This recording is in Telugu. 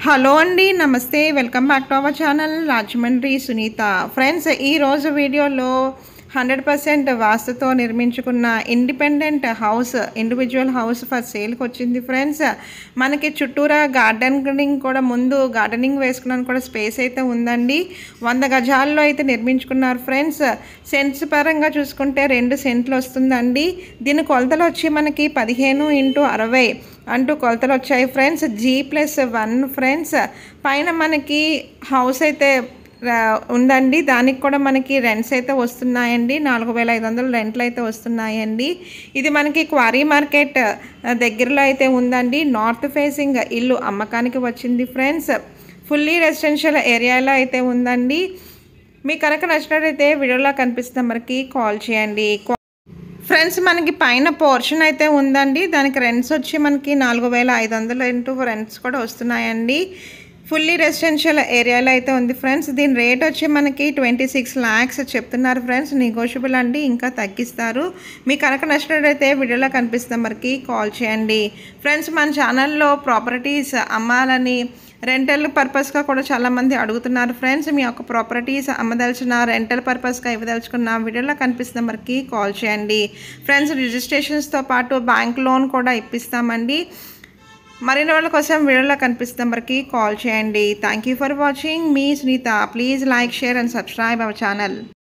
హలో అండి, నమస్తే. Welcome back to our channel Rajahmundry Sunitha. Friends, ఈరోజు వీడియోలో 100% వాస్తుతో నిర్మించుకున్న independent house, individual house for సేల్కి వచ్చింది ఫ్రెండ్స్. మనకి చుట్టూరా గార్డెనింగ్ కూడా, ముందు గార్డెనింగ్ వేసుకున్నాను కూడా స్పేస్ అయితే ఉందండి. 100 గజాల్లో అయితే నిర్మించుకున్నారు ఫ్రెండ్స్. సెంట్స్ పరంగా చూసుకుంటే 2 సెంట్లు వస్తుందండి. దీని కొలతలు వచ్చి మనకి 15x60 అంటూ కొలతలు వచ్చాయి ఫ్రెండ్స్. G+1 friends. పైన మనకి హౌస్ అయితే ఉందండి. దానికి కూడా మనకి రెంట్స్ అయితే వస్తున్నాయండి. 4500 రెంట్లు అయితే వస్తున్నాయండి. ఇది మనకి క్వారీ మార్కెట్ దగ్గరలో అయితే ఉందండి. నార్త్ ఫేసింగ్ ఇల్లు అమ్మకానికి వచ్చింది ఫ్రెండ్స్. ఫుల్లీ రెసిడెన్షియల్ ఏరియాలో అయితే ఉందండి. మీకు కనుక నచ్చినట్లయితే వీడియోలో కనిపిస్తున్న మనకి కాల్ చేయండి ఫ్రెండ్స్. మనకి పైన పోర్షన్ అయితే ఉందండి. దానికి రెంట్స్ వచ్చి మనకి 4500 రెంట్స్ కూడా వస్తున్నాయండి. ఫుల్లీ రెసిడెన్షియల్ ఏరియాలో అయితే ఉంది ఫ్రెండ్స్. దీని రేట్ వచ్చి మనకి 26 lakhs చెప్తున్నారు ఫ్రెండ్స్. నెగోషియబుల్ అండి, ఇంకా తగ్గిస్తారు. మీకు కనుక నచ్చినట్లయితే వీడియోలో కనిపిస్తున్న మనకి కాల్ చేయండి ఫ్రెండ్స్. మన ఛానల్లో ప్రాపర్టీస్ అమ్మాలని, రెంటల్ పర్పస్గా కూడా చాలామంది అడుగుతున్నారు ఫ్రెండ్స్. మీ యొక్క ప్రాపర్టీస్ అమ్మదలుచున్న, రెంటల్ పర్పస్గా ఇవ్వదలుచుకున్న వీడియోలో కనిపిస్తున్న మనకి కాల్ చేయండి ఫ్రెండ్స్. రిజిస్ట్రేషన్స్తో పాటు బ్యాంక్ లోన్ కూడా ఇప్పిస్తామండి. మరిన్ని వాళ్ళ కోసం వీడియోలో కనిపిస్తున్న మనకి కాల్ చేయండి. Thank you for watching. మీ Sunitha. Please like, share and subscribe our channel.